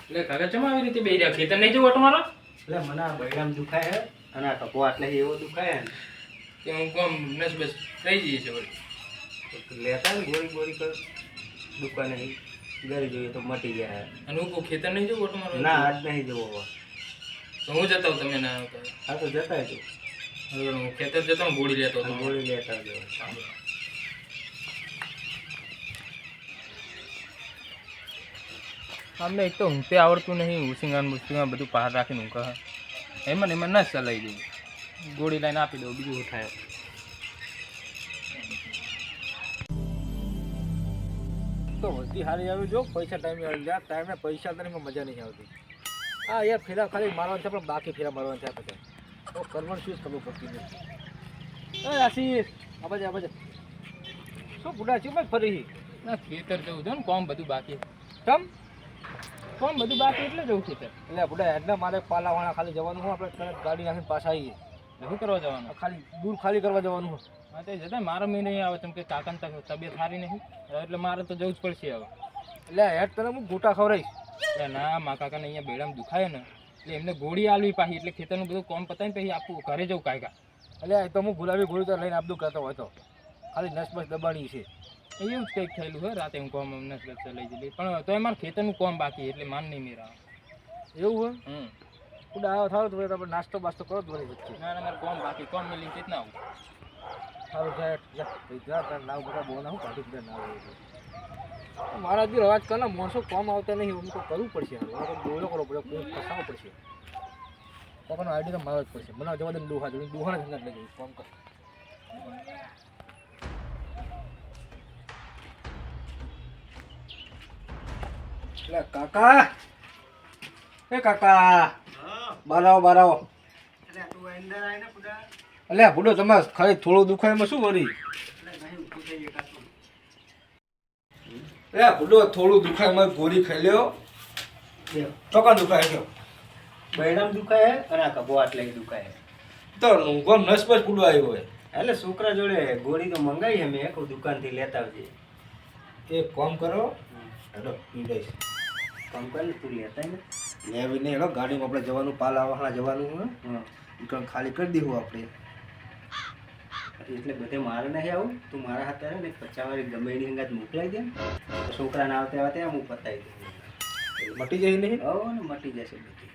એટલે કાકા ચમ આવી રીતે બેહી રહ્યા ખેતર નહીં જવો તમારો એટલે મને આ બૈરામ દુખાય હે અને આ ટકો આટલે એવો દુખાય ને કે હું કોમ નસ બસ થઈ જઈએ છે વળી તો લેતા ને ગોળી ગોળી કર દુકાને ઘરે જોઈએ તો મટી જાય અને હું કહું ખેતર નહીં જવું તમારો ના આજ નહીં જવો હવે તો હું જતા હું તમે ના આવતા હા તો જતા જ હવે હું ખેતર જતો હું ગોળી લેતો હતો ગોળી લેતા જ અમને એક તો ઊંઘતે આવડતું નહીં ઉસિંગાન મુસ્તિંગાન બધું બહાર રાખીને ઊંઘ એમાં ન ચલાવી દઉં ગોળી લઈને આપી દઉં બીજું શું થાય તો વસ્તી સારી આવી જો પૈસા ટાઈમે આવી જાય ટાઈમે પૈસા તને મજા નહીં આવતી હા યાર ફેરા ખાલી મારવાનું છે પણ બાકી ફેરા મારવાનું છે બધા તો કરવાનું શું જ ખબર પડતી નથી એ આશીષ આબાજે શું બુડા છે ભાઈ ફરી ના ખેતર જવું છે ને કોમ બધું બાકી તમ કોમ બધું બાકી એટલે જવું ખેતર એટલે બુડા એટલે મારે પાલાવાળા ખાલી જવાનું હોય આપણે તરત ગાડી નાખીને પાછા આવીએ શું કરવા જવાનું ખાલી દૂર ખાલી કરવા જવાનું હોય હા તે જતા મારો મેં નહીં આવે કેમ કે કાકાને તબિયત સારી નહીં એટલે મારે તો જવું જ પડશે હવે એટલે હેડ તને હું ગોટા ખવડાવીશ એટલે ના મા કાકાને અહીંયા બેડામાં દુખાય ને એટલે એમને ગોળી આલવી પાછી એટલે ખેતરનું બધું કોમ પતાવીને પછી આપવું ઘરે જવું કાકા એટલે એ તો હું ગુલાબી ગોળી તો લઈને આપદું કરતો હોય તો ખાલી નસ બસ દબાણી છે એવું જ કંઈક થયેલું હોય રાતે હું કોમ અમને લઈ જઈ પણ તો મારે ખેતરનું કોમ બાકી એટલે માન નહીં મેરા એવું હોય ઉડા આવો થાવ તો આપણે નાસ્તો બાસ્તો કરો જ વળી વચ્ચે ના મારે કોમ બાકી કોમ મેલી કેટલા આવું સારું જાય જા તાર નાવ બધા બહુ ના હું કાઢી બધા નાવ મારા જે અવાજ કરના માણસો કોમ આવતા નહીં અમુક કરવું પડશે બોલો કરો પડે કોઈ ફસાવો પડશે કોકનો આઈડી તો મારવો જ પડશે મને જવા દે દુહા જોડી દુહાને સંગાત લઈ જવું કોમ કર એટલે કાકા એ કાકા બારાવો અલ્યા બુડો તમે ખાલી થોડું દુખાય એમાં શું વળી બુડો થોડું દુખાય એમાં ગોળી ખાઈ લ્યો ચોકા દુખાય છે બૈરામ દુખાય અને આ કબો આટલે દુખાય તો ઊંઘો નસ બસ બુડો આવ્યો હોય એટલે છોકરા જોડે ગોળી તો મંગાવી છે મેં કોઈ દુકાનથી લેતા આવજે એક કામ કરો હેડો પીડાઈશ કામ કરીને તું લેતા ને લેવી નહીં હેડો ગાડીમાં આપણે જવાનું પાલાવાળા જવાનું હોય દુકાન ખાલી કરી દેવું આપણે એટલે બધે મારે નહીં આવું તું મારા હાથે ને 50 વાળી ગમે એની અંગાત મોકલાઈ દે છોકરાને આવતે આવતે હું પતાવી દઉં મટી જાય નહીં હો ને મટી જશે બધી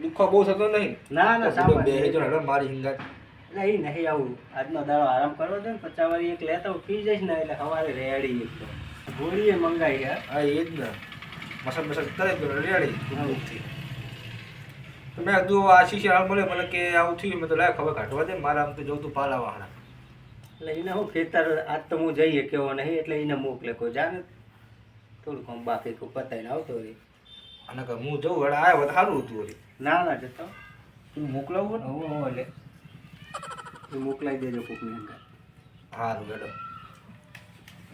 દુખો બહુ થતો નહીં ના સામાન બે જણ હેડો મારી હિંગાત એટલે એ નહીં આવું આજનો દાડો આરામ કરવા દે ને 50 વાળી એક લેતા હું પી જઈશ ને એટલે સવારે રેડી એક તો ગોળીએ મંગાવી યાર હા એ જ ને મસાજ કરે રેડી મેં કીધું આશીષ હાલ મળે મને કે આવું થયું મેં તો લાય ખબર કાઢવા દે મારે આમ તો જવું તું પાલાવાળા એટલે એને હું ખેતર આજ તો હું જઈએ કેવો નહીં એટલે એને મોકલે કોઈ જાને થોડું કામ બાકી કોઈ પતાવીને આવતો હોય અને કે હું જઉં વડે આવ્યો તો સારું હતું વળી ના જતો તું મોકલાવું ને હું એટલે તું મોકલાવી દેજો કોકની અંદર સારું વેડો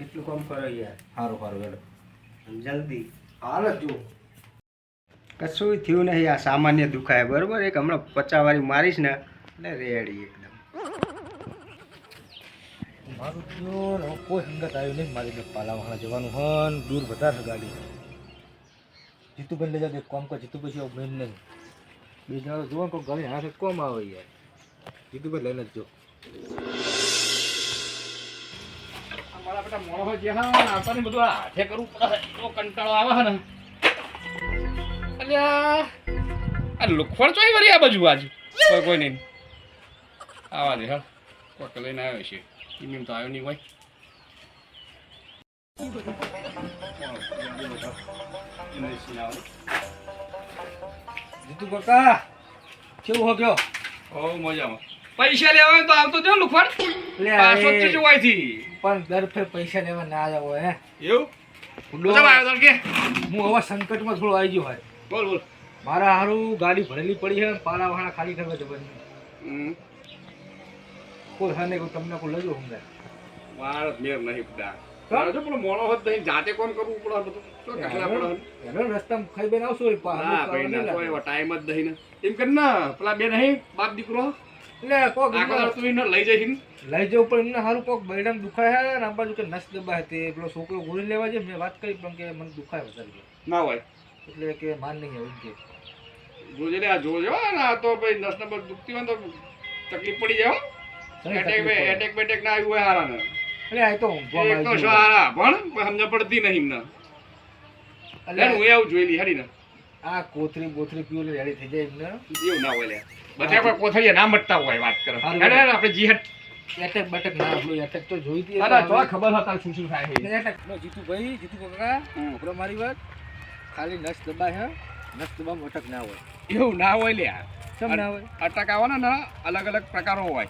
એટલું કામ કરો યાર સારું વેડો જલ્દી હાલ જ જુઓ કશું થયું નહીં આ સામાન્ય દુખાય બરોબર એક હમણાં 50 વાળી મારીશ ને એટલે રેડી એકદમ મારું તો કોઈ સંગત આવ્યું નહીં મારી પાલાવાળા જવાનું હન દૂર વધારે ગાડી જીતુભાઈ લઈ જાવ કોમ કર જીતુભાઈ આવું મેન નહીં બે જણા તો જોવા કોઈ ગાડી હાથે કોમ આવે યાર જીતુભાઈ લઈને જ જો મારા બેટા મોણો હોય જે હા આવતા બધું હાથે કરવું પડે તો કંટાળો આવે ને અલ્યા આ લુખવણ ચોઈ વળી આ બાજુ આજ કોઈ નહીં આવા દે હા કોક લઈને આવ્યો છે એમ તો આવ્યો નહીં હોય જીતુ કાકા કેવું હો ગયો ઓ મજામાં પૈસા લેવા તો આવતો જો લુખવણ પાછો જ જોવાયથી પણ દર ફેર પૈસા લેવા ના જાવ હે એવું હું આવ્યો કે હવે સંકટમાં થોડો આવી ગયો હોય બોલ મારા હારું ગાડી ભરેલી પડી છે પાલાવાળા ખાલી કરવા જવાની કોઈ હા નહીં તમને કોઈ લઈ જાઉં મારો મેર નહીં પડા તારો જો પેલો મોણો હોત નહીં જાતે કોણ કરવું પડે બધું તો કેટલા પડે એનો રસ્તામાં ખાઈ બેન આવશો ના ભાઈ ના કોઈ એવો ટાઈમ જ નહીં ને એમ કર ને પેલા બે નહીં બાપ દીકરો એટલે કોક આગળ તું એને લઈ જઈશ લઈ જવું પણ એમને સારું કોક બૈડામ દુખાય હે ને આ બાજુ કે નસ દબાય તે પેલો છોકરો ગોળી લેવા છે મેં વાત કરી પણ કે મને દુખાય વધારે ના હોય એટલે કે માન નહીં આવું કે જોજે લે આ જોજો ને આ તો ભાઈ નસ નંબર દુખતી હોય ને તો તકલીફ પડી જાય એટેક બેટેક ના આવ્યું હોય હારા ને એટલે આ તો ઊંઘવા એક તો માંગ્યું. સારા પણ સમજ પડતી નહીં એમને એટલે હું આવું જોયેલી હારી ને આ કોથરી બોથરી પીવું એટલે રેડી થઈ જાય એમને એવું ના હોય લે બધા કોઈ કોથળીયા ના મટતા હોય વાત કરે હારું. હેડે હેડે આપણે જી હેડ એટેક બટેક ના આપણું એટેક તો જોઈ હતી અરે જો ખબર હતા શું શું થાય છે એટેક નો જીતુભાઈ જીતુ કાકા આપણો મારી વાત ખાલી નસ દબાય હે નસ દબામાં અટક ના હોય એવું ના હોય લે કેમ ના હોય અટક આવવાના ને અલગ અલગ પ્રકારો હોય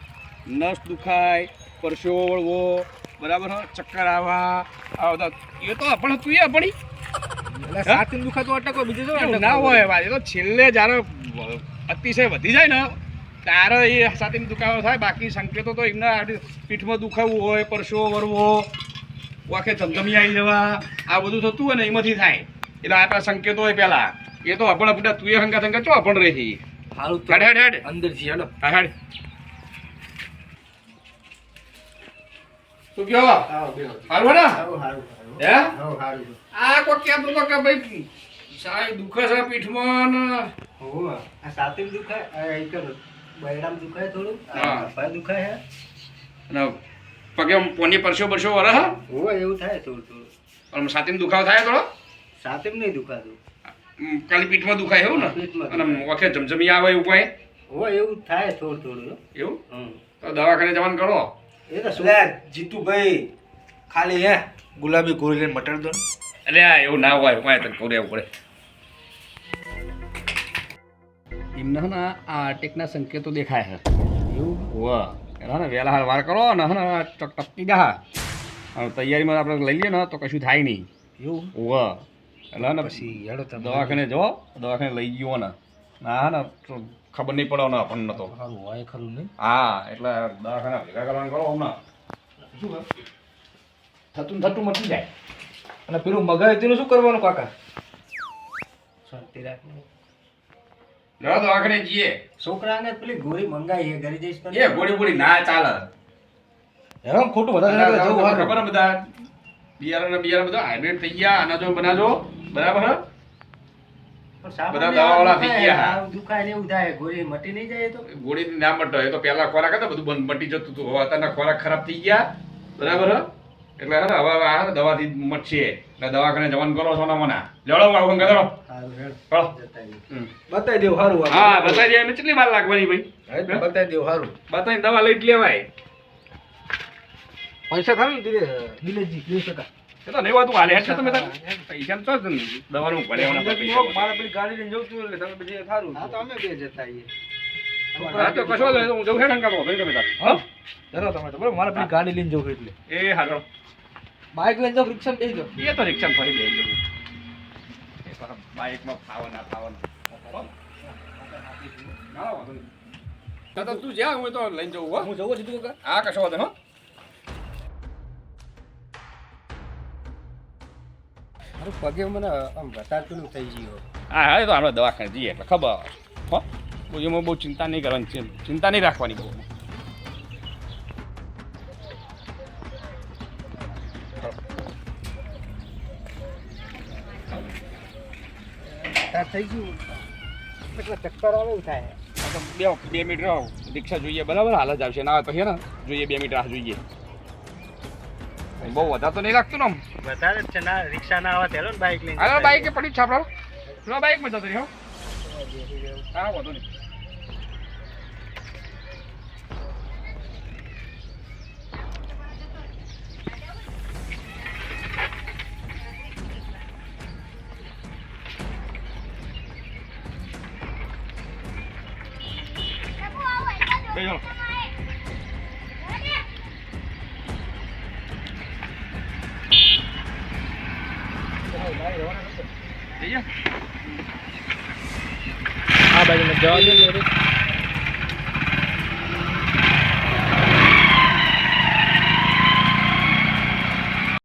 નસ દુખાય પરસેવો વળવો બરાબર હ? ચક્કર આવવા આ બધા એ તો આપણે તું આપણી એટલે સાથી દુખાતો અટક હોય બીજું શું એવું અટક ના હોય વાત એ તો છેલ્લે જ્યારે અતિશય વધી જાય ને ત્યારે એ સાથેનો દુખાવો થાય બાકી સંકેતો તો એમના પીઠમાં દુખાવું હોય પરસેવો વળવો વાંખે ધમધમી આવી જવા આ બધું થતું હોય ને એમાંથી થાય એટલે આપણા સંકેતો હોય પહેલા એ તો આપણે બધા તું હંગા ચો પણ રહી હારું તો હેડ હેડ હેડ અંદર જી હેડો હા હેડ શું કહો આવો બેહો. હારું ને સારું સારું સારું. હે આવો સારું. આ કોઈ કહેતો તો કે ભાઈ સાહેબ દુખે છે પીઠમાં ને હોવે. આ સાતીમ દુખાય આ એક બૈરામ દુખાય થોડું હા. ભાઈ દુખાય હે અને પગે પોની પરસો પરસો વરે હા હોવે એવું થાય થોડું થોડું અને છાતીમાં દુખાવો થાય થોડો સાતીમ નહીં દુખાતું ખાલી પીઠમાં દુખાય એવું ને પીઠમાં અને દુખાય. વખે જમજમી આવે એવું કોઈ હોવે એવું થાય થોડું થોડું હો. એવું હમ. તો દવાખાને જવાનું કરો એ તો શું લે જીતુભાઈ ખાલી હે ગુલાબી ગોળી લઈને મટાડી દો ને. એટલે આ એવું ના હોય કોઈ તને કહું રહેવું પડે એમને હે ને આ અટેકના સંકેતો દેખાય છે એવું વાહ એટલે ને વહેલા હાલ વાર કરો ને હે ને ટપકી જા હવે તૈયારીમાં આપણે લઈ લઈએ ને તો કશું થાય નહીં એવું વાહ એટલે ને પછી હેડો તમે દવાખાને જો દવાખાને લઈ ગયો ને ના ને તો ખબર નહીં પડે ને આપણને તો સારું હોય ખરું નહીં હા એટલે દવાખાના ભેગા કરવાનું કરો હમણાં શું કર થતું ને થતું મટી જાય અને પેલું મગાવ્યું તેનું શું કરવાનું કાકા શાંતિ રાખને. લો દવાખાને જઈએ છોકરાને પેલી ગોળી મંગાવી છે ઘરે જઈશ તો એ ગોળી બોળી ના ચાલે એમ ખોટું વધારે જવું ખબર સારું હે બધા બિયારણ બધા હાઇબ્રિડ થઈ ગયા અનાજો બનાજો બરાબર હે? પણ સામાન્ય બધા દવાવાળા થઈ દુખાય, ગયા. આ દુખાય ને એવું થાય ગોળી મટી નહીં જાય એ તો ગોળી ના મટે એ તો પહેલા ખોરાક હતો બધું બંધ મટી જતું હતું હવે અત્યારના ખોરાક ખરાબ થઈ ગયા બરાબર હે? એટલે હે ને હવે આ દવાથી મટશે એટલે દવાખાને જવાનું કરો છો ને મને લડો આવું ગદડો સારું હેડ ચલો જતા રહીએ. બતાવી દેવું સારું હા બતાવી દે એમને કેટલી વાર લાગવાની ભાઈ બતાવી દેવું સારું બતાવીને દવા લઈ જ લેવાય પૈસા ખાલી દિલેશજી 20 એ તો નહીં હોતું હાલે હેઠ તમે તાર પૈસા તો જ ને. દવાનું ભલે મારે પેલી ગાડી લઈને જવું છું એટલે તમે બધી સારું હા તો અમે બે જતા આવીએ હા તો કશો વાંધો નહીં, હું જઉં હેઠ અંકાતો ભાઈ તમે તાર હા જરો તમે તો બરોબર મારે પેલી ગાડી લઈને જવું એટલે એ હાલો બાઇક લઈને જાવ રિક્ષા બેસી જાવ એ તો રિક્ષામાં ફરી બેસી જવું એ તો બાઇકમાં ફાવન ના ફાવન ના વાંધો નહીં. તો તું જા હું તો લઈને જવું હો હું જવું જીતું કાકા હા કશો વાંધો નહીં, હો મારું પગે મને આમ બતાડતું થઈ ગયું હા હા એ તો આપણે દવાખાને જઈએ એટલે ખબર હો એમાં બહુ ચિંતા નહીં કરવાની છે ચિંતા નહીં રાખવાની બહુ થઈ ગયું એટલે ચક્કર આવે એવું થાય આ તો બે મિનિટ રહો રિક્ષા જોઈએ બરાબર હાલ જ આવશે ના આવે પછી ને જોઈએ 2 મિનિટ રાહ જોઈએ બહુ વધારે તો નહીં લાગતું ને આમ વધારે જ છે ના રિક્ષા ના આવે તેલો ને બાઇક લઈને હાલો બાઈક પડી જ છે આપણો લો બાઈકમાં જતો રહ્યો હા વાંધો નહીં બેસો. જઈએ આ બાજુ જવા દે